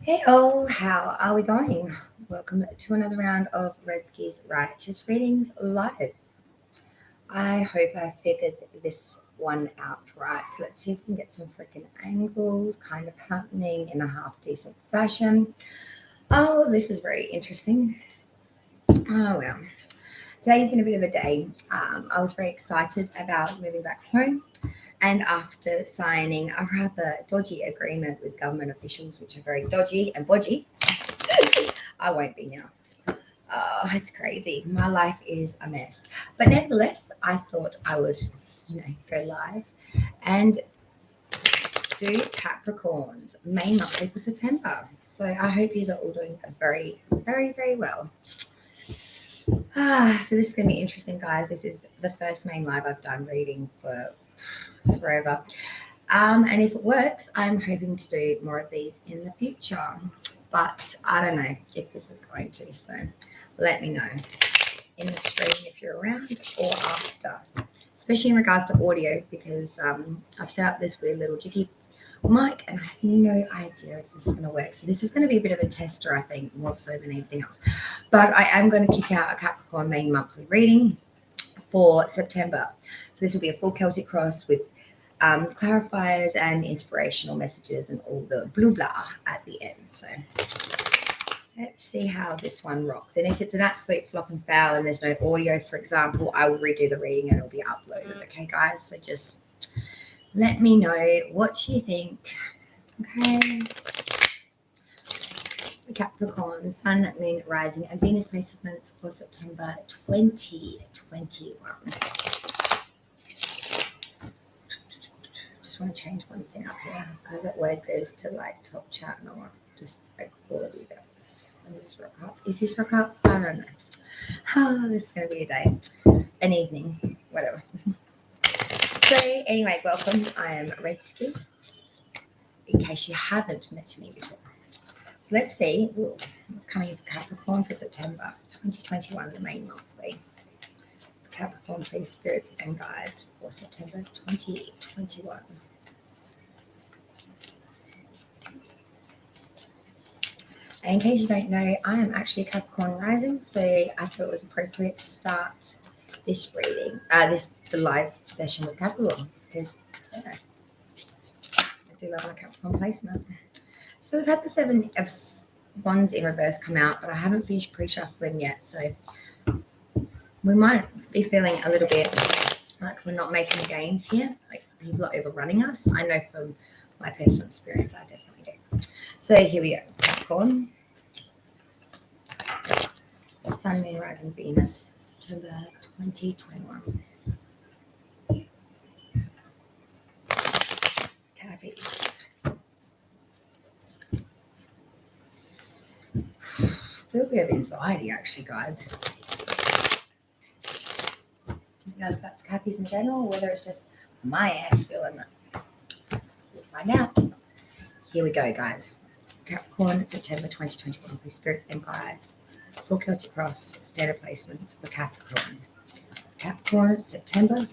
Hey, oh, how are we going? Welcome to another round of Redski's Righteous Readings Live. I hope I figured this one out right. Let's see if we can get some freaking angles kind of happening in a half decent fashion. Oh, this is very interesting. Oh, well. Today's been a bit of a day. I was very excited about moving back home. And after signing a rather dodgy agreement with government officials, which are very dodgy and bodgy, I won't be now. Oh, it's crazy. My life is a mess. But nevertheless, I thought I would, go live and do Capricorns main monthly for September. So I hope you are all doing very, very, very well. So this is going to be interesting, guys. This is the first main live I've done reading for forever. And if it works, I'm hoping to do more of these in the future. But I don't know if this is going to. So let me know in the stream if you're around or after, especially in regards to audio, because I've set up this weird little jiggy mic and I have no idea if this is going to work. So this is going to be a bit of a tester, I think, more so than anything else. But I am going to kick out a Capricorn main monthly reading for September. So this will be a full Celtic cross with clarifiers and inspirational messages and all the blah blah at the end. So let's see how this one rocks. And if it's an absolute flop and foul and there's no audio, for example, I will redo the reading and it'll be uploaded. Okay, guys? So just let me know what you think. Okay. Capricorn, Sun, Moon, Rising, and Venus placements for September 2021. Just want to change one thing up here because it always goes to like top chat and I want just like all of you guys. Just rock up. If you rock up, I don't know. Oh, this is going to be a day, an evening, whatever. So anyway, welcome. I am Redski, in case you haven't met me before. So let's see what's coming for Capricorn for September 2021, the main monthly. Capricorn, please, spirits and guides for September 2021. And in case you don't know, I am actually Capricorn rising, so I thought it was appropriate to start this reading, the live session with Capricorn, because I do love my Capricorn placement. So we've had the 7 of Wands in reverse come out, but I haven't finished pre-shuffling yet, so we might be feeling a little bit like we're not making gains here, like people are overrunning us. I know from my personal experience, I definitely do. So here we go, Capricorn. Sun, Moon, Rising, Venus, September 2021. Cappies. I feel a bit of anxiety, actually, guys. You know if that's Cappies in general, or whether it's just my ass feeling that. We'll find out. Here we go, guys. Capricorn, September 2021, for spirits and guides. Full Celtic cross, standard placements for Capricorn. Capricorn, September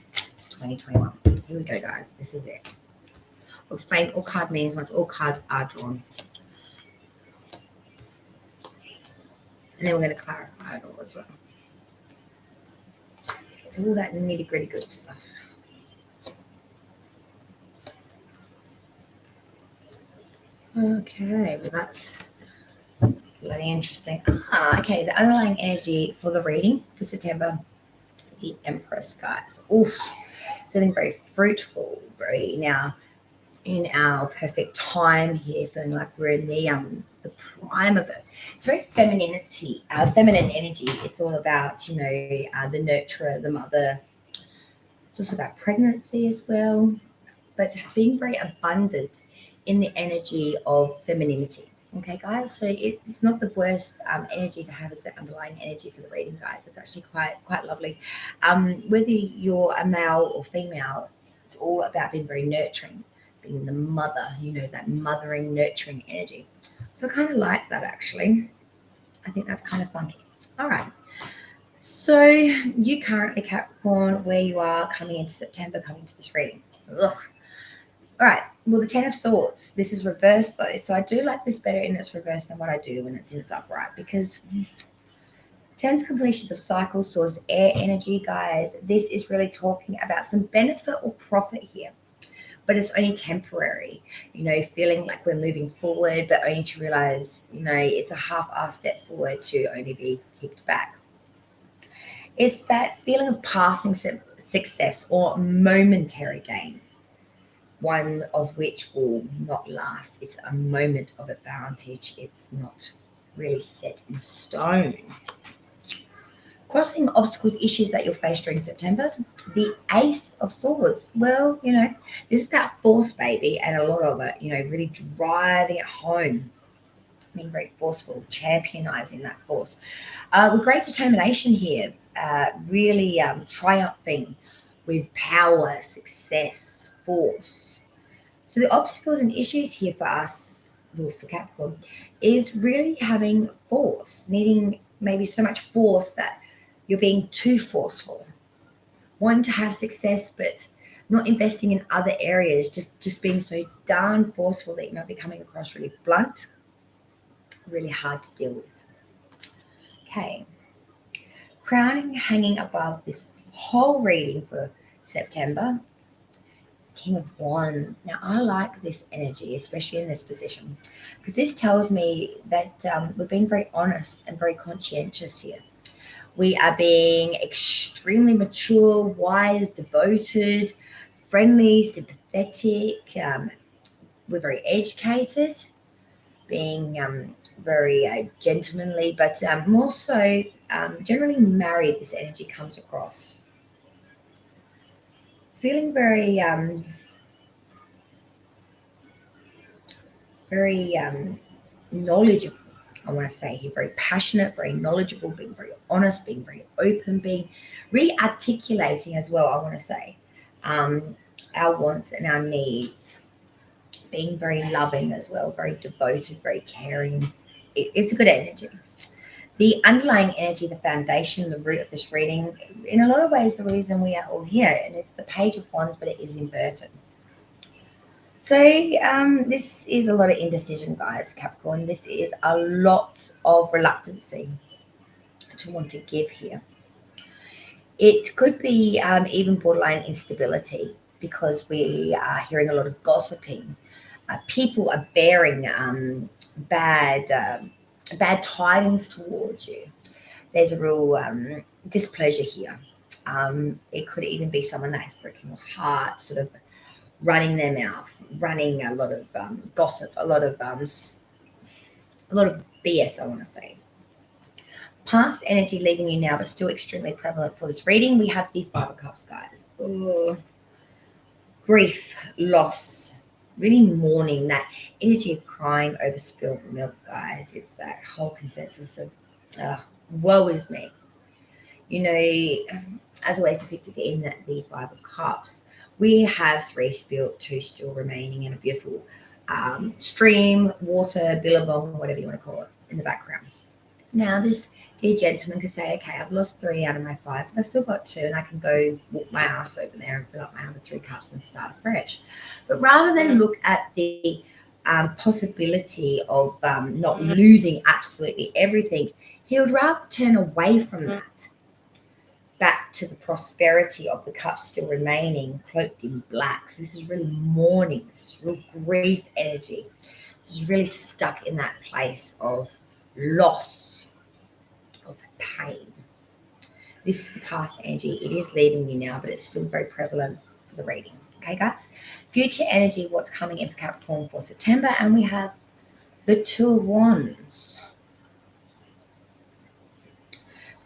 2021. Here we go, guys. This is it. We'll explain all card meanings once all cards are drawn. And then we're going to clarify it all as well. It's all that nitty gritty good stuff. Okay, well that's really interesting. Okay, the underlying energy for the reading for September, the Empress, guys. Oof, feeling very fruitful, very now in our perfect time here, feeling like we're in the prime of it. It's very feminine energy. It's all about, the nurturer, the mother. It's also about pregnancy as well, but being very abundant in the energy of femininity. Okay, guys, so it's not the worst energy to have as the underlying energy for the reading, guys. It's actually quite lovely. Whether you're a male or female, it's all about being very nurturing, being the mother, that mothering, nurturing energy. So I kind of like that, actually. I think that's kind of funky. All right. So you currently, Capricorn, where you are coming into September, coming to this reading. Ugh. All right. Well, the Ten of Swords. This is reversed though, so I do like this better in its reverse than what I do when it's in its upright, because tens completions of cycles, swords, air energy, guys. This is really talking about some benefit or profit here, but it's only temporary. Feeling like we're moving forward, but only to realize, it's a half-assed step forward to only be kicked back. It's that feeling of passing success or momentary gains, one of which will not last. It's a moment of advantage. It's not really set in stone. Crossing obstacles, issues that you'll face during September. The Ace of Swords. Well, this is about force, baby, and a lot of it, really driving it home, being very forceful, championizing that force. With great determination here, really triumphing with power, success, force. So the obstacles and issues here for us, well, for Capricorn, is really having force, needing maybe so much force that you're being too forceful, wanting to have success, but not investing in other areas, just being so darn forceful that you might be coming across really blunt, really hard to deal with. Okay. Crowning, hanging above this whole reading for September, King of Wands. Now, I like this energy, especially in this position, because this tells me that we're being very honest and very conscientious here. We are being extremely mature, wise, devoted, friendly, sympathetic. We're very educated, being very gentlemanly, but more so generally married. This energy comes across. Feeling very knowledgeable. I want to say here, very passionate, very knowledgeable, being very honest, being very open, being really articulating as well. I want to say our wants and our needs, being very loving as well, very devoted, very caring. It's a good energy. The underlying energy, the foundation, the root of this reading, in a lot of ways, the reason we are all here, and it's the Page of Wands, but it is inverted. So this is a lot of indecision, guys, Capricorn. This is a lot of reluctancy to want to give here. It could be even borderline instability, because we are hearing a lot of gossiping. People are bearing bad tidings towards you. There's a real displeasure here. It could even be someone that has broken your heart, sort of running their mouth, running a lot of gossip, a lot of BS, I want to say. Past energy leaving you now, but still extremely prevalent for this reading. We have the Five of Cups, guys. Ooh. Grief, loss, really mourning, that energy of crying over spilled milk, guys. It's that whole consensus of, woe is me. As always depicted in the Five of Cups, we have 3 spilled, 2 still remaining, and a beautiful stream, water, billabong, whatever you want to call it, in the background. Now, this dear gentleman could say, okay, I've lost 3 out of my 5, but I've still got 2, and I can go walk my ass over there and fill up my other 3 cups and start afresh. But rather than look at the possibility of not losing absolutely everything, he would rather turn away from that, back to the prosperity of the cups still remaining, cloaked in blacks. This is really mourning. This is real grief energy. This is really stuck in that place of loss, of pain. This is the past energy. It is leaving you now, but it's still very prevalent for the reading. Okay, guys? Future energy, what's coming in for Capricorn for September, and we have the Two of Wands.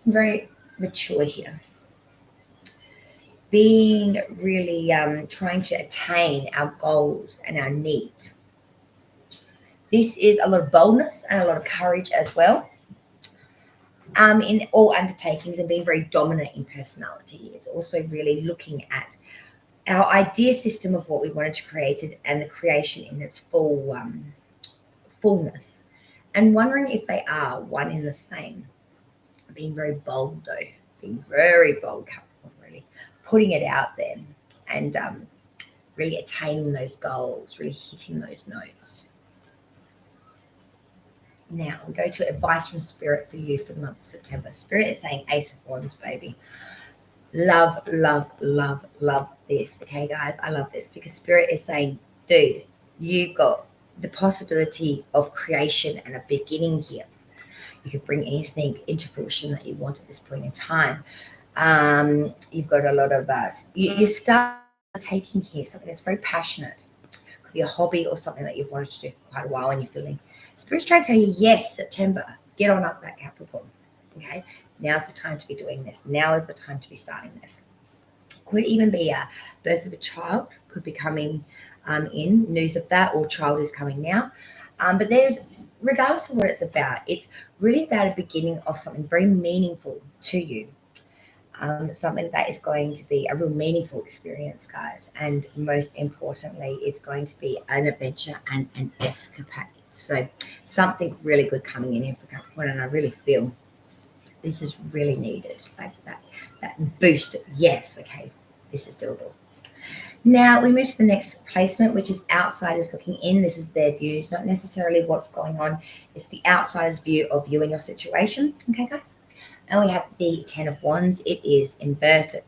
Very mature here. Being really trying to attain our goals and our needs. This is a lot of boldness and a lot of courage as well. In all undertakings, and being very dominant in personality. It's also really looking at our idea system of what we wanted to create and the creation in its fullness, and wondering if they are one in the same. Being very bold though, being very bold, Capricorn, really putting it out there, and really attaining those goals, really hitting those notes. Now we go to advice from Spirit for you for the month of September. Spirit is saying Ace of Wands, baby. Love, love, love, love this. Okay, guys, I love this because Spirit is saying, dude, you've got the possibility of creation and a beginning here. You can bring anything into fruition that you want at this point in time. You've got a lot of you start taking here something that's very passionate. Could be a hobby or something that you've wanted to do for quite a while and you're feeling Spirit's trying to tell you, yes, September, get on up that Capricorn. Okay, now's the time to be doing this. Now is the time to be starting this. Could even be a birth of a child, could be coming in, news of that, or child is coming now. But there's, regardless of what it's about, it's really about a beginning of something very meaningful to you. Something that is going to be a real meaningful experience, guys. And most importantly, it's going to be an adventure and an escapade. So something really good coming in here for Capricorn, and I really feel this is really needed. Like that boost. Yes, okay, this is doable. Now we move to the next placement, which is outsiders looking in. This is their views, not necessarily what's going on. It's the outsider's view of you and your situation. Okay, guys? And we have the 10 of Wands. It is inverted.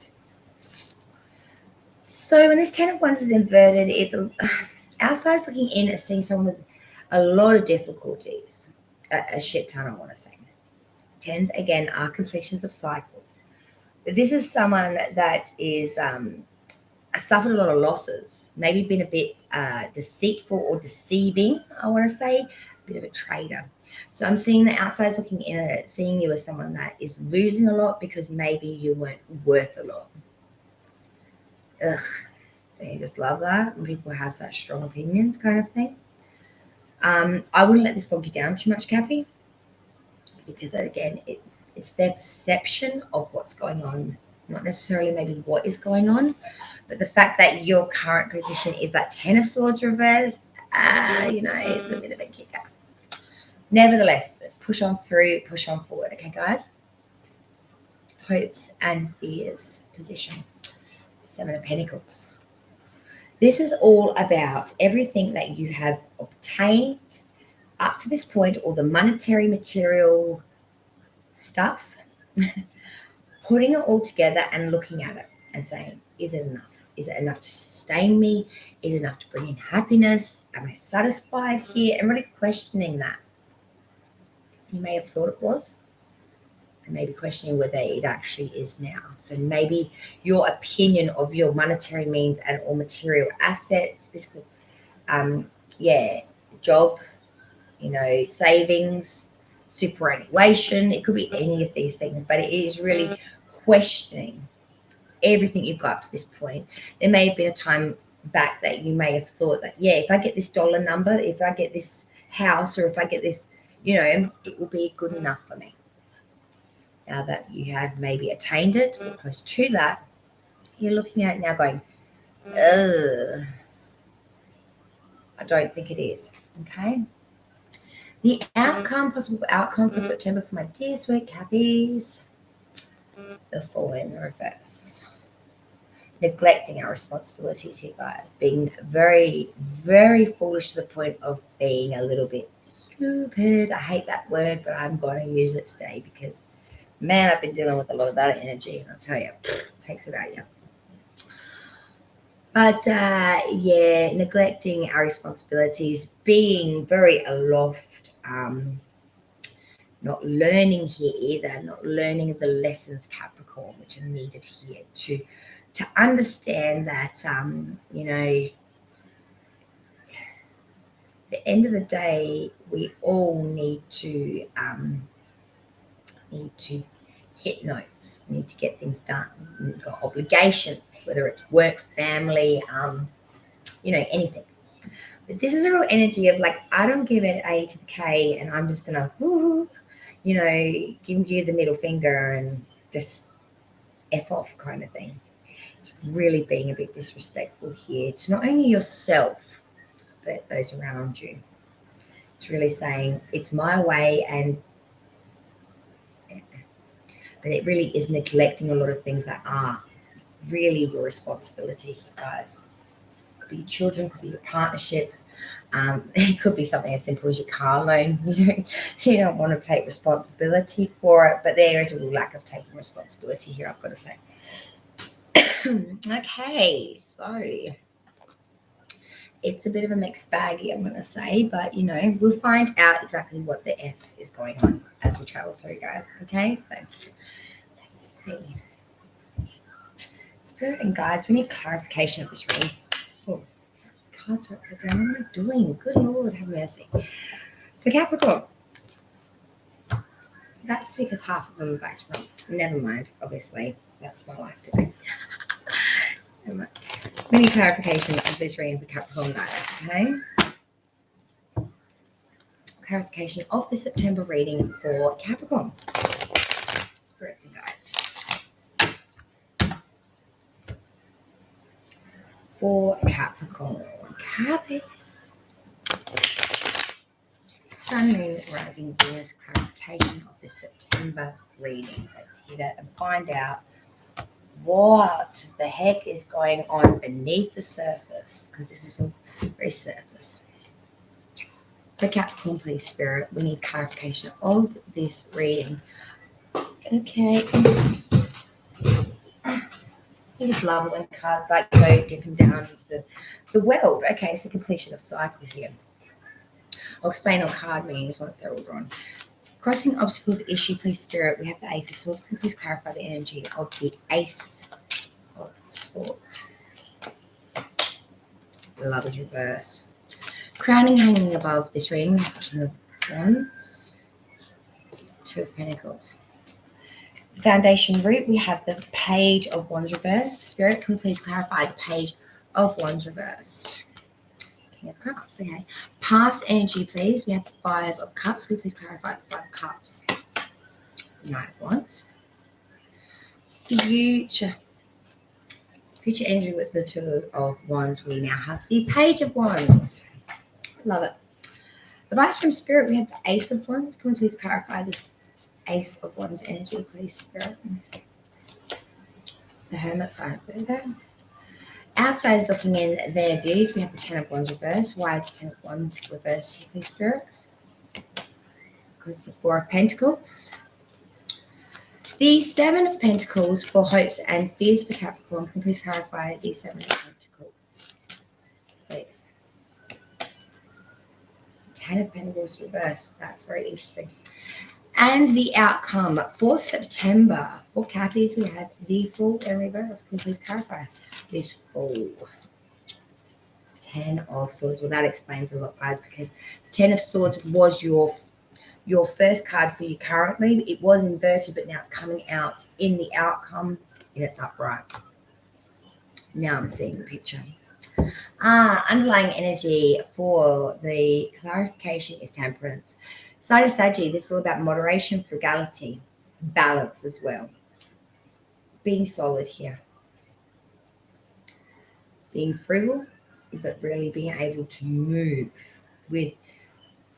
So when this 10 of Wands is inverted, it's outsiders looking in and seeing someone with a lot of difficulties. A shit ton, I want to say. 10s, again, are completions of cycles. This is someone that is suffered a lot of losses, maybe been a bit deceitful or deceiving, I want to say, a bit of a traitor. So I'm seeing the outsiders looking in at it, seeing you as someone that is losing a lot because maybe you weren't worth a lot. Ugh, don't you just love that? When people have such strong opinions kind of thing. I wouldn't let this bog you down too much, Cappy, because again, it's their perception of what's going on, not necessarily maybe what is going on, but the fact that your current position is that 10 of Swords reversed, it's a bit of a kicker. Nevertheless, let's push on through, push on forward. Okay, guys? Hopes and fears position. 7 of Pentacles. This is all about everything that you have obtained up to this point, all the monetary, material stuff, putting it all together and looking at it and saying, is it enough? Is it enough to sustain me? Is it enough to bring in happiness? Am I satisfied here? And really questioning that. You may have thought it was, and maybe questioning whether it actually is now. So maybe your opinion of your monetary means and all material assets, this could, job, savings, superannuation, it could be any of these things, but it is really questioning everything you've got up to this point. There may have been a time back that you may have thought that, if I get this dollar number, if I get this house, or if I get this, it will be good enough for me. Now that you have maybe attained it or close to that, you're looking at it now going, ugh, I don't think it is. Okay. The possible outcome for September for my dear sweet Cappies, the Four in the reverse. Neglecting our responsibilities here, guys. Being very, very foolish to the point of being a little bit stupid. I hate that word, but I'm going to use it today because, man, I've been dealing with a lot of that energy, and I'll tell you, it takes it out of you. But, neglecting our responsibilities, being very aloft, not learning here either, not learning the lessons, Capricorn, which are needed here to understand that, the end of the day, we all need to hit notes, need to get things done. We've got obligations, whether it's work, family, anything. But this is a real energy of like, I don't give it A to the K, and I'm just gonna, give you the middle finger and just F off kind of thing. It's really being a bit disrespectful here to not only yourself, but those around you. It's really saying it's my way, but it really is neglecting a lot of things that are really your responsibility, guys. be your children, could be your partnership. It could be something as simple as your car loan. You don't want to take responsibility for it, but there is a real lack of taking responsibility here, I've got to say. Okay, so it's a bit of a mixed baggy, I'm going to say, but we'll find out exactly what the F is going on as we travel through, guys. Okay, so let's see. Spirit and guides, we need clarification of this reading. Oh, cards are upside down. What am I doing? Good Lord, have mercy. For Capricorn, that's because half of them are back to front. Never mind, obviously, that's my life today. We need clarification of this reading for Capricorn, guys, okay? Clarification of the September reading for Capricorn. Spirits and guides. For Capricorn. Cappy. Sun, Moon, Rising, Venus. Clarification of the September reading. Let's hit it and find out what the heck is going on beneath the surface, because this is a very surface. For Capricorn, please, Spirit, we need clarification of this reading. Okay. I just love it when cards like go dipping down into the world. Okay, so completion of cycle here. I'll explain what card means once they're all drawn. Crossing obstacles issue, please, Spirit. We have the Ace of Swords. Can you please clarify the energy of the Ace of Swords? Love is reverse. Crowning hanging above this ring, King of Wands, Two of Pentacles. The foundation root, we have the Page of Wands reversed. Spirit, can you please clarify the Page of Wands reversed? King of Cups, okay. Past energy, please. We have the Five of Cups. Can you please clarify the Five of Cups? Knight of Wands. Future energy was the Two of Wands. We now have the Page of Wands. Love it. Advice from Spirit, we have the Ace of Wands. Can we please clarify this Ace of Wands energy, please, Spirit? The Hermit side of it. Outsiders looking in their views, we have the Ten of Wands reversed. Why is the Ten of Wands reversed here, please, Spirit? Because the Four of Pentacles. The Seven of Pentacles for hopes and fears for Capricorn. Can you please clarify the Seven of Pentacles, please? Ten of Pentacles reversed. That's very interesting. And the outcome for September for Cappies, we have the Fool in reverse. Can you please clarify this Fool? Ten of Swords. Well, that explains a lot, guys, because Ten of Swords was your first card for you currently. It was inverted, but now it's coming out in the outcome and it's upright. Now I'm seeing the picture. Underlying energy for the clarification is Temperance. Side of Saggy, this is all about moderation, frugality, balance as well. Being solid here. Being frugal, but really being able to move with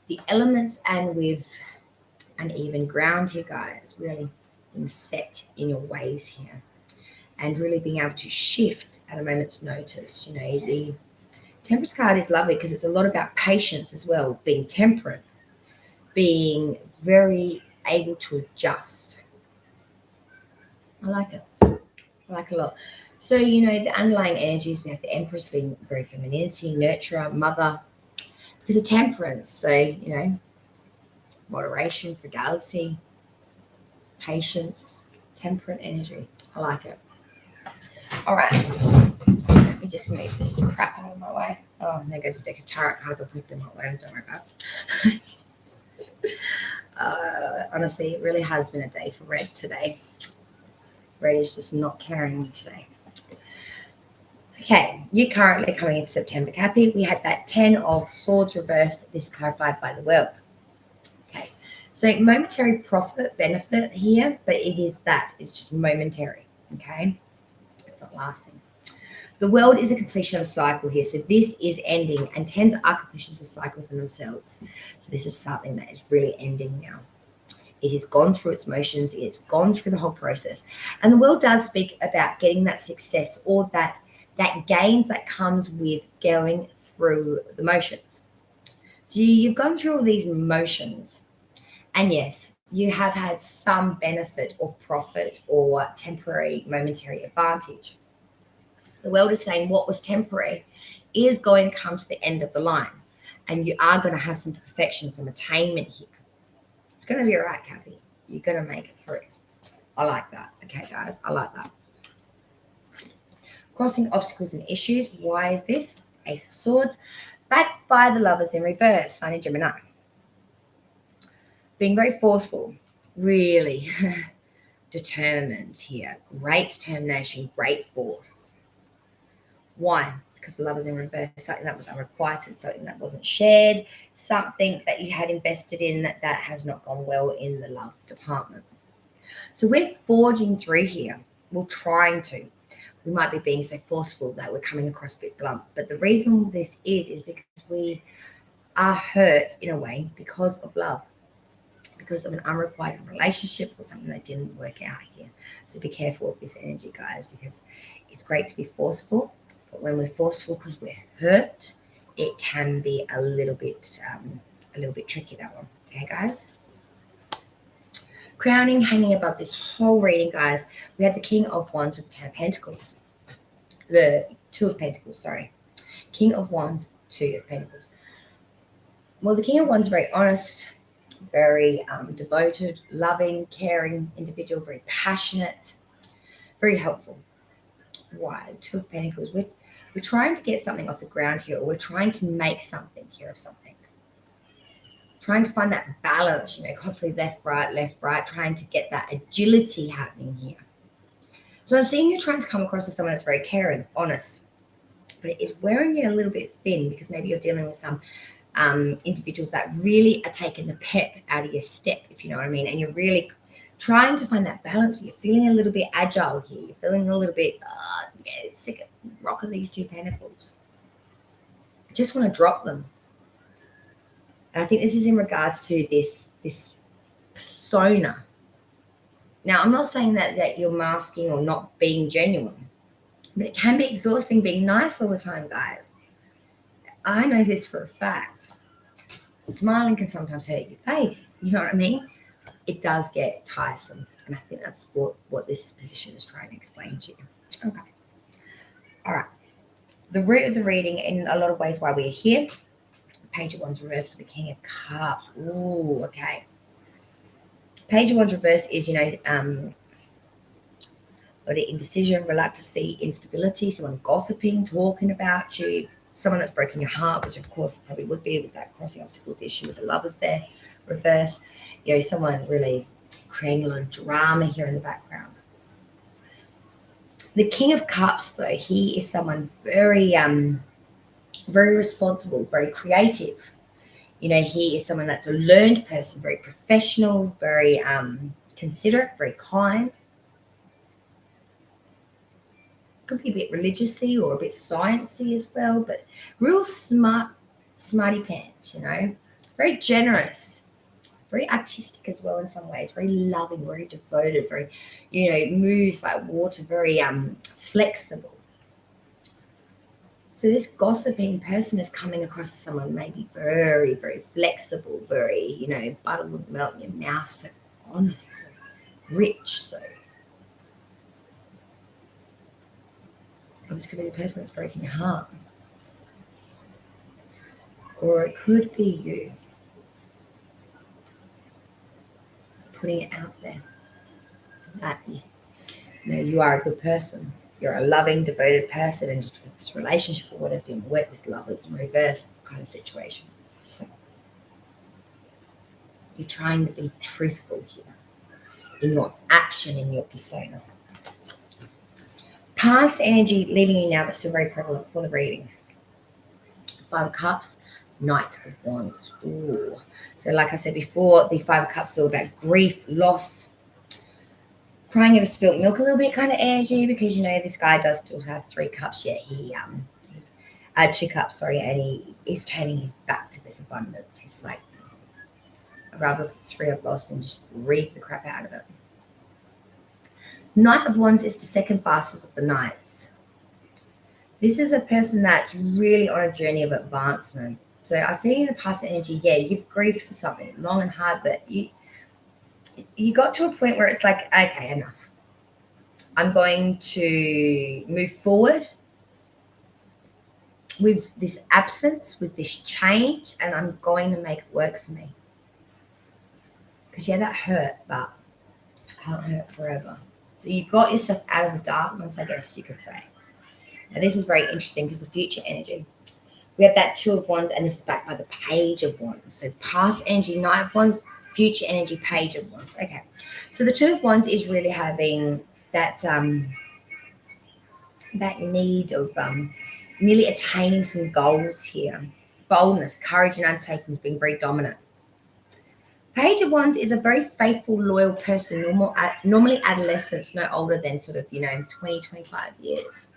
the elements and with an even ground here, guys. Really being set in your ways here. And really being able to shift at a moment's notice. The Temperance card is lovely because it's a lot about patience as well. Being temperate. Being very able to adjust. I like it. I like it a lot. So, the underlying energies, we have the Empress being very femininity, nurturer, mother. There's a Temperance. So, moderation, frugality, patience, temperate energy. I like it. All right. Let me just move this crap out of my way. Oh, and there goes a deck of tarot cards. I'll put them away. Don't worry about it. Honestly, it really has been a day for Red today. Red is just not carrying me today. Okay, you're currently coming into September, Cappy. We had that 10 of Swords reversed. This clarified by the world. Okay, so momentary profit, benefit here, but it is that. It's just momentary, okay? It's not lasting. The world is a completion of a cycle here. So this is ending, and tens are completions of cycles in themselves. So this is something that is really ending now. It has gone through its motions. It's gone through the whole process. And the world does speak about getting that success or that that gains that comes with going through the motions. So you've gone through all these motions, and yes, you have had some benefit or profit or temporary, momentary advantage. The world is saying what was temporary is going to come to the end of the line, and you are going to have some perfection, some attainment here. It's going to be all right, Kathy. You're going to make it through. I like that. Okay, guys, I like that. Crossing obstacles and issues. Why is this? Ace of Swords. Backed by the Lovers in reverse. Sign of Gemini. Being very forceful. Really determined here. Great determination. Great force. Why? Because the Lovers in reverse. Something that was unrequited. Something that wasn't shared. Something that you had invested in that has not gone well in the love department. So we're forging through here. We're trying to. We might be being so forceful that we're coming across a bit blunt. But the reason this is because we are hurt in a way because of love, because of an unrequited relationship or something that didn't work out here. So be careful of this energy, guys, because it's great to be forceful. But when we're forceful because we're hurt, it can be a little bit tricky, that one. Okay, guys? Crowning, hanging above this whole reading, guys, we had the King of Wands with the Ten of Pentacles. The Two of Pentacles, sorry. King of Wands, Two of Pentacles. Well, the King of Wands is very honest, very devoted, loving, caring individual, very passionate, very helpful. Why? Two of Pentacles. We're trying to get something off the ground here, or we're trying to make something here of something. Trying to find that balance, constantly left, right, trying to get that agility happening here. So I'm seeing you trying to come across as someone that's very caring, honest, but it is wearing you a little bit thin because maybe you're dealing with some individuals that really are taking the pep out of your step, if you know what I mean, and you're really trying to find that balance, but you're feeling a little bit agile here. You're feeling a little bit sick of rock of these Two Pentacles. I just want to drop them. And I think this is in regards to this persona. Now, I'm not saying that you're masking or not being genuine, but it can be exhausting being nice all the time, guys. I know this for a fact. Smiling can sometimes hurt your face. You know what I mean? It does get tiresome. And I think that's what this position is trying to explain to you. Okay. All right. The root of the reading, in a lot of ways, why we're here. Page of Wands reversed for the King of Cups. Ooh, okay. Page of Wands reversed is, indecision, reluctancy, instability, someone gossiping, talking about you, someone that's broken your heart, which of course probably would be with that crossing obstacles issue with the Lovers there, reversed. Someone really creating a lot of drama here in the background. The King of Cups, though, he is someone very, very responsible, very creative. He is someone that's a learned person, very professional, very considerate, very kind. Could be a bit religiously or a bit sciencey as well, but real smarty pants, very generous, very artistic as well in some ways, very loving, very devoted, very, moves like water, very flexible. So this gossiping person is coming across as someone maybe very, very flexible, very, butter would melt in your mouth, so honest, so rich, so. Or this could be the person that's breaking your heart. Or it could be you putting it out there that you are a good person. You're a loving, devoted person, and just because this relationship or whatever didn't work, this love is in reverse kind of situation. You're trying to be truthful here in your action, in your persona. Past energy leaving you now, but still very prevalent for the reading. Five of Cups, Knight of Wands. Ooh. So like I said before, the Five of Cups is all about grief, loss, crying over spilt milk a little bit kind of energy, because this guy does still have 3 cups yet. He 2 cups, sorry, and he is turning his back to this abundance. He's like, I'd rather look at 3 I've lost and just reap the crap out of it. Knight of Wands is the second fastest of the knights. This is a person that's really on a journey of advancement. So I see in the past energy, yeah, you've grieved for something long and hard, but you got to a point where it's like, okay, enough. I'm going to move forward with this absence, with this change, and I'm going to make it work for me. Because, yeah, that hurt, but it can't hurt forever. So you got yourself out of the darkness, I guess you could say. Now, this is very interesting because the future energy, we have that Two of Wands, and this is backed by the Page of Wands. So past energy, Knight of Wands, future energy, Page of Wands. Okay. So the Two of Wands is really having that that need of nearly attaining some goals here. Boldness, courage, and undertaking being very dominant. Page of Wands is a very faithful, loyal person, normally adolescents, no older than sort of, 20, 25 years.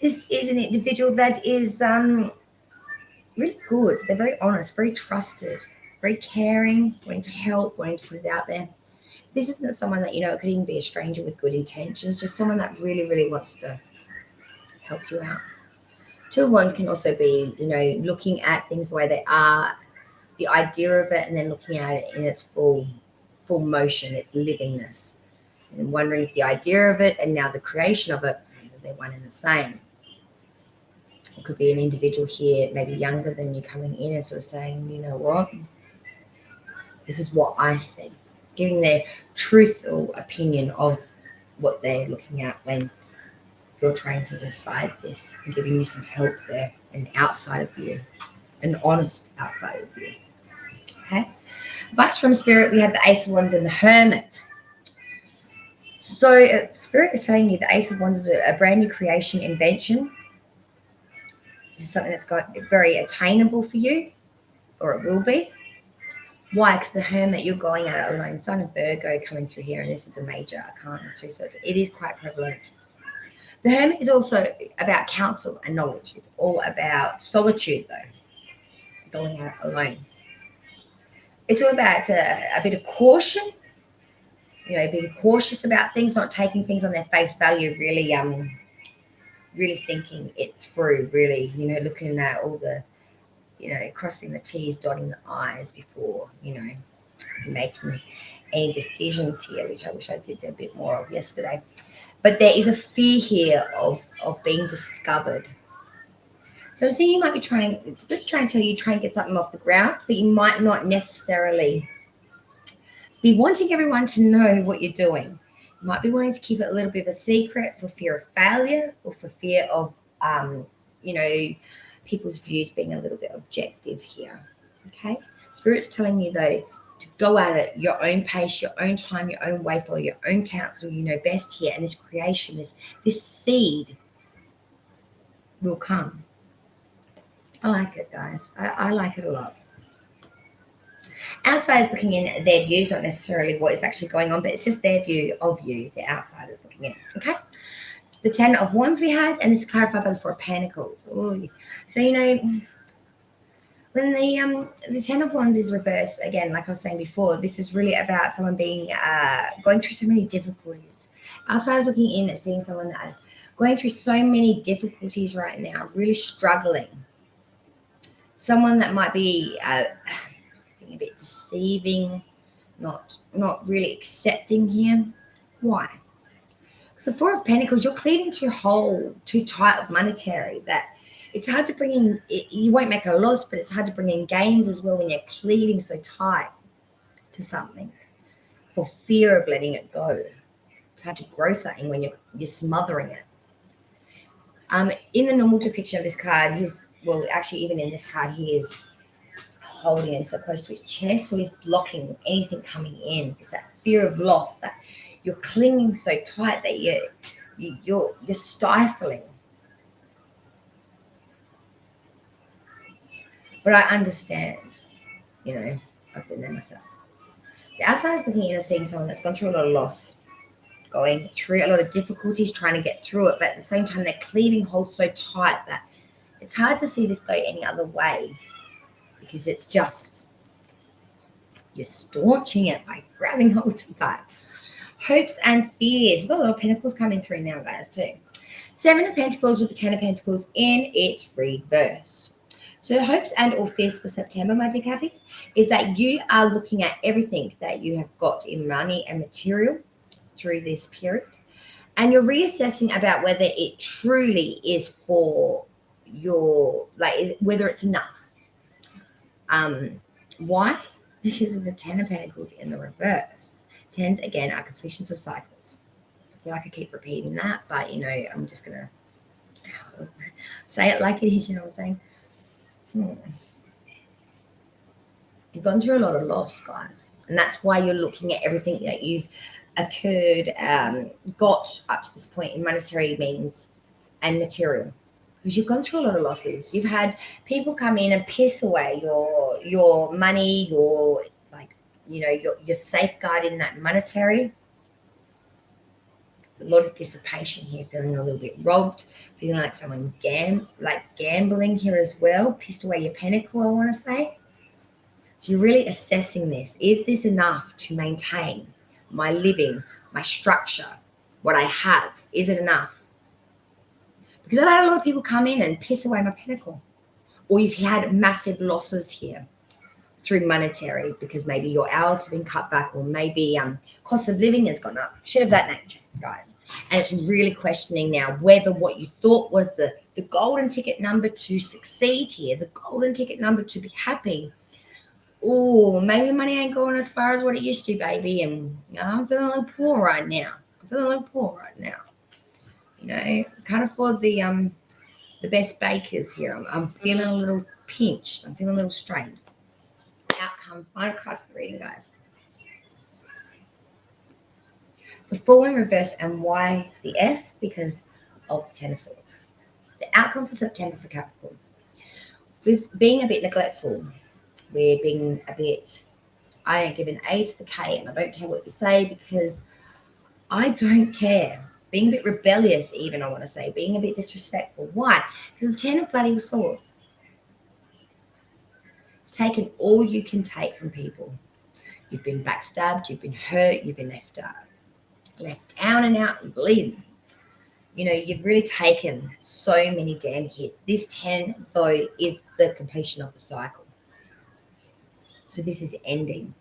This is an individual that is really good. They're very honest, very trusted, very caring, wanting to help, wanting to put it out there. This isn't someone that, it could even be a stranger with good intentions, just someone that really, really wants to help you out. Two of Wands can also be, looking at things the way they are, the idea of it, and then looking at it in its full motion, its livingness, and wondering if the idea of it and now the creation of it, they're one and the same. It could be an individual here, maybe younger than you, coming in and sort of saying, you know what, this is what I see, giving their truthful opinion of what they're looking at when you're trying to decide this, and giving you some help there, and outside of you, an honest outside of you. Okay. Advice from Spirit, we have the Ace of Wands and the Hermit. So Spirit is telling you the Ace of Wands is a brand new creation, invention. This is something that's very attainable for you, or it will be. Why? Because the Hermit, you're going at it alone. Sign of Virgo coming through here, and this is a major arcana too, so it is quite prevalent. The Hermit is also about counsel and knowledge. It's all about solitude, though, going at it alone. It's all about a bit of caution, being cautious about things, not taking things on their face value, really thinking it through, really, looking at all the, crossing the T's, dotting the I's before, making any decisions here, which I wish I did a bit more of yesterday. But there is a fear here of being discovered. So I'm saying you might be trying to tell you, try and get something off the ground, but you might not necessarily be wanting everyone to know what you're doing. You might be wanting to keep it a little bit of a secret for fear of failure, or for fear of, people's views being a little bit objective here. Okay? Spirit's telling you, though, to go at it your own pace, your own time, your own way, follow your own counsel. You know best here. And this creation, this seed will come. I like it, guys. I like it a lot. Outsiders looking in, their views, not necessarily what is actually going on, but it's just their view of you, the outsiders looking in. Okay? The 10 of Wands we had, and this is clarified by the 4 of Pentacles. Ooh. So, when the 10 of Wands is reversed, again, like I was saying before, this is really about someone being going through so many difficulties. Outsiders looking in and seeing someone that going through so many difficulties right now, really struggling. Someone that might be being a bit deceiving, not really accepting him. Why? Because the 4 of Pentacles, you're cleaving too tight of monetary that it's hard to bring in. You won't make a loss, but it's hard to bring in gains as well when you're cleaving so tight to something for fear of letting it go. It's hard to grow something when you're smothering it. In the normal depiction of this card, even in this card, he is holding him so close to his chest, so he's blocking anything coming in. It's that fear of loss, that you're clinging so tight that you're stifling. But I understand, I've been there myself. The outside's looking in and seeing someone that's gone through a lot of loss, going through a lot of difficulties, trying to get through it, but at the same time, they're cleaving hold so tight that it's hard to see this go any other way, because it's just, you're staunching it by grabbing hold too tight. Hopes and fears. We've got a lot of Pentacles coming through now, guys, too. Seven of Pentacles with the Ten of Pentacles in its reverse. So hopes and or fears for September, my dear Cappies, is that you are looking at everything that you have got in money and material through this period. And you're reassessing about whether it truly is for your, like, whether it's enough. Why? Because of the Ten of Pentacles in the reverse. Tens, again, are completions of cycles. I feel like I keep repeating that, but, you know, I'm just going to say it like it is, you know what I'm saying? You've gone through a lot of loss, guys. And that's why you're looking at everything that you've occurred, got up to this point in monetary means and material. Because you've gone through a lot of losses. You've had people come in and piss away your money, your, like, you know, your safeguard in that monetary. There's a lot of dissipation here, feeling a little bit robbed, feeling like someone gambling here as well, pissed away your pinnacle, I want to say. So you're really assessing this. Is this enough to maintain my living, my structure, what I have? Is it enough? Because I've had a lot of people come in and piss away my pinnacle. Or you've had massive losses here through monetary, because maybe your hours have been cut back, or maybe cost of living has gone up. Shit of that nature, guys. And it's really questioning now whether what you thought was the golden ticket number to succeed here, the golden ticket number to be happy. Oh, maybe money ain't going as far as what it used to, baby. And I'm feeling a little poor right now. You know, can't afford the best bakers here. I'm feeling a little pinched. I'm feeling a little strained. Outcome, final card for the reading, guys. The Fool in reverse, and why the F? Because of the Ten of Swords. The outcome for September for Capricorn. With being a bit neglectful, we're being a bit, I ain't giving A to the K, and I don't care what you say, because I don't care. Being a bit rebellious, even, I want to say. Being a bit disrespectful. Why? Because the Ten of bloody Swords. Taken all you can take from people. You've been backstabbed, you've been hurt, you've been left down and out and bleeding. You know, you've really taken so many damn hits. This 10, though, is the completion of the cycle. So this is ending.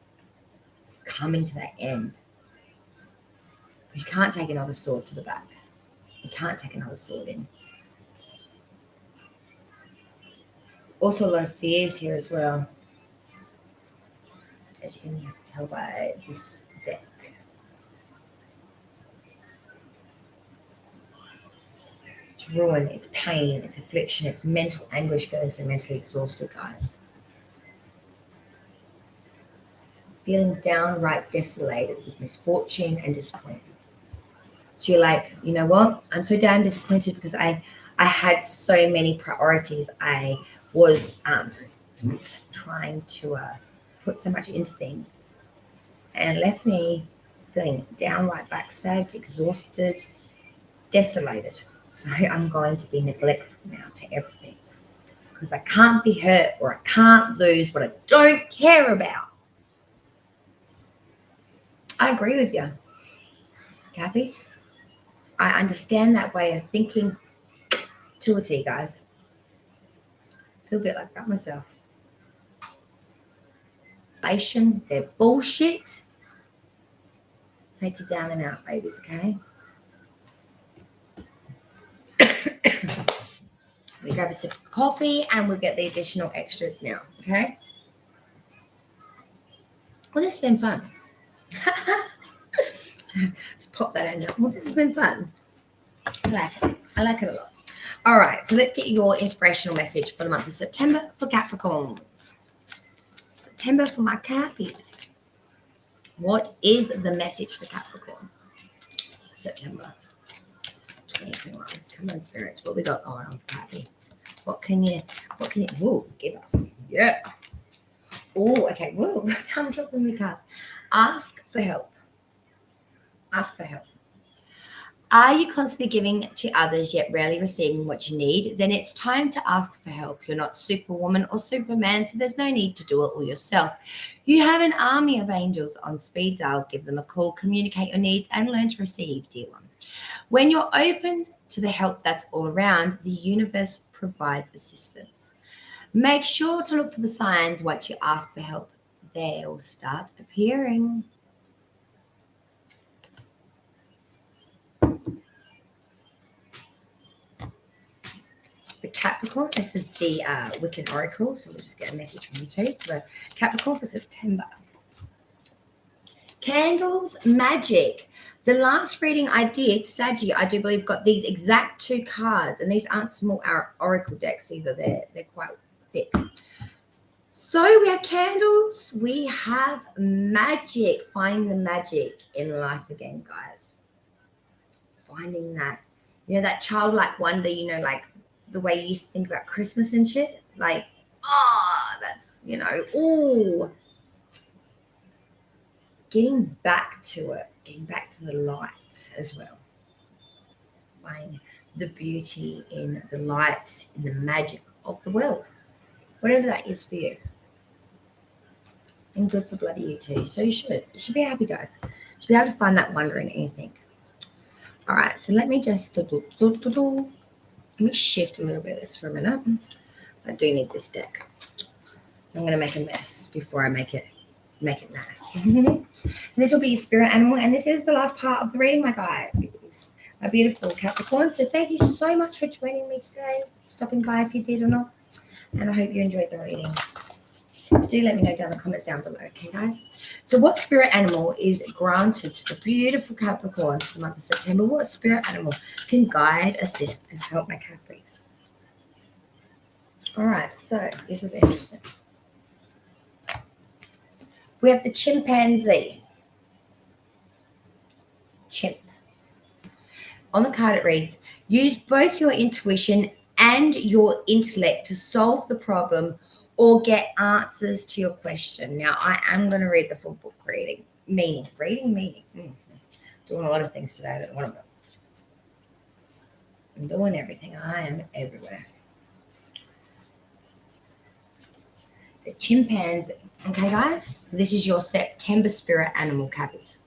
It's coming to that end. Because you can't take another sword to the back. You can't take another sword in. There's also a lot of fears here as well, as you can tell by this deck. It's ruin, it's pain, it's affliction, it's mental anguish, feeling so mentally exhausted, guys. Feeling downright desolated with misfortune and disappointment. So you're like, you know what? I'm so damn disappointed because I had so many priorities. I was trying to put so much into things, and it left me feeling downright backstabbed, exhausted, desolated. So I'm going to be neglectful now to everything, because I can't be hurt, or I can't lose what I don't care about. I agree with you, Cappies. I understand that way of thinking to a T, guys. I feel a bit like that myself. They're bullshit. Take you down and out, babies, okay? We grab a sip of coffee and we'll get the additional extras now, okay? Well, this has been fun. Just pop that in there. Well, this has been fun. I like it a lot. All right, so let's get your inspirational message for the month of September for Capricorns. September for my Cappies. What is the message for Capricorn? September 2021. Come on, spirits. What we got going on for Cappy? What can you give us? Yeah. Oh, okay. Whoa, I'm dropping my card. Ask for help. Ask for help. Are you constantly giving to others yet rarely receiving what you need? Then it's time to ask for help. You're not Superwoman or Superman, so there's no need to do it all yourself. You have an army of angels on speed dial. Give them a call, communicate your needs, and learn to receive, dear one. When you're open to the help that's all around, the universe provides assistance. Make sure to look for the signs once you ask for help. They'll start appearing. The Capricorn, this is the Wiccan Oracle, so we'll just get a message from you too for Capricorn for September. Candles, magic. The last reading I did, Saggy, I do believe, got these exact 2 cards, and these aren't small oracle decks either. They're quite thick. So we have candles, we have magic, finding the magic in life again, guys. Finding that, that childlike wonder, like the way you used to think about Christmas and shit. Like, that's, getting back to it, getting back to the light as well. Finding the beauty in the light, in the magic of the world, whatever that is for you. And good for bloody you too. So you should be happy, guys. You should be able to find that wonder in anything. All right, so let me just let me shift a little bit of this for a minute. So I do need this deck. So I'm going to make a mess before I make it nice. So this will be your spirit animal, and this is the last part of the reading, my guys. A beautiful Capricorn. So thank you so much for joining me today, stopping by if you did or not, and I hope you enjoyed the reading. Do let me know down in the comments down below, okay, guys? So what spirit animal is granted to the beautiful Capricorns for the month of September? What spirit animal can guide, assist, and help my Capris? All right, so this is interesting. We have the chimpanzee. Chimp. On the card it reads, use both your intuition and your intellect to solve the problem or get answers to your question. Now, I am going to read the full book reading. Meaning. Doing a lot of things today. I don't know what I'm doing. I'm doing everything. I am everywhere. The chimpanzee. Okay, guys? So this is your September spirit animal, Cappies.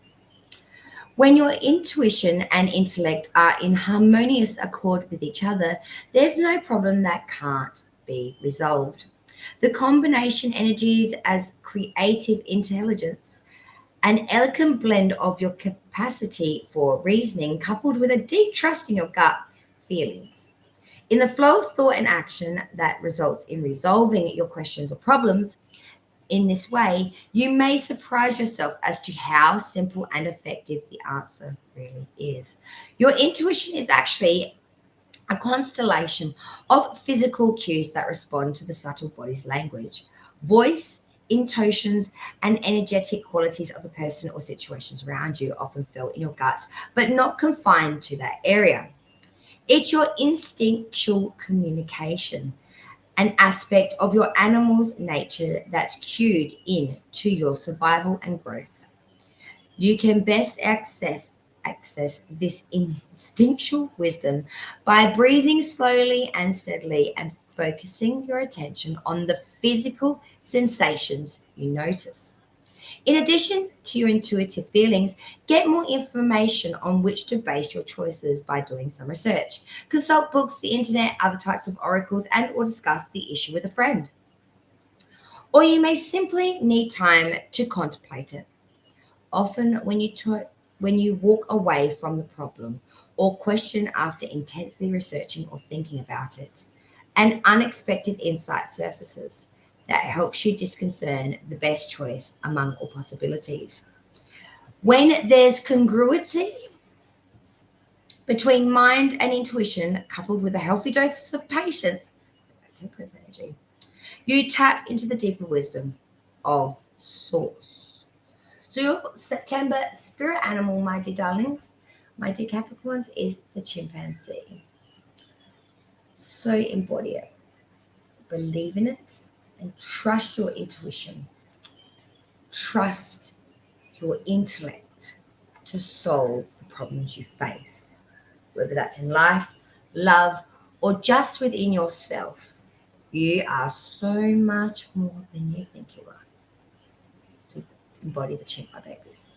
When your intuition and intellect are in harmonious accord with each other, there's no problem that can't be resolved. The combination energies as creative intelligence, an elegant blend of your capacity for reasoning coupled with a deep trust in your gut feelings. In the flow of thought and action that results in resolving your questions or problems, in this way, you may surprise yourself as to how simple and effective the answer really is. Your intuition is actually a constellation of physical cues that respond to the subtle body's language, voice, intonations, and energetic qualities of the person or situations around you, often felt in your gut, but not confined to that area. It's your instinctual communication, an aspect of your animal's nature that's cued in to your survival and growth. You can best access this instinctual wisdom by breathing slowly and steadily and focusing your attention on the physical sensations you notice. In addition to your intuitive feelings, get more information on which to base your choices by doing some research. Consult books, the internet, other types of oracles, and or discuss the issue with a friend. Or you may simply need time to contemplate it. Often when you walk away from the problem or question after intensely researching or thinking about it, an unexpected insight surfaces that helps you discern the best choice among all possibilities. When there's congruity between mind and intuition, coupled with a healthy dose of patience, temperance energy, you tap into the deeper wisdom of Source. So your September spirit animal, my dear darlings, my dear Capricorns, is the chimpanzee. So embody it. Believe in it. And trust your intuition. Trust your intellect to solve the problems you face, whether that's in life, love, or just within yourself. You are so much more than you think you are. To embody the chimp, my babies.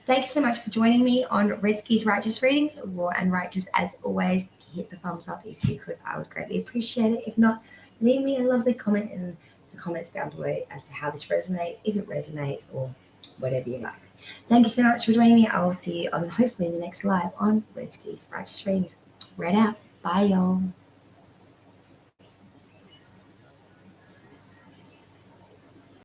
Thank you so much for joining me on Redski's Righteous Readings, raw and righteous as always. hit the thumbs up if you could. I would greatly appreciate it. If not, leave me a lovely comment in the comments down below as to how this resonates, if it resonates, or whatever you like. Thank you so much for joining me. I will see you on hopefully in the next live on Wednesday's Righteous Readings. Right out. Bye, y'all.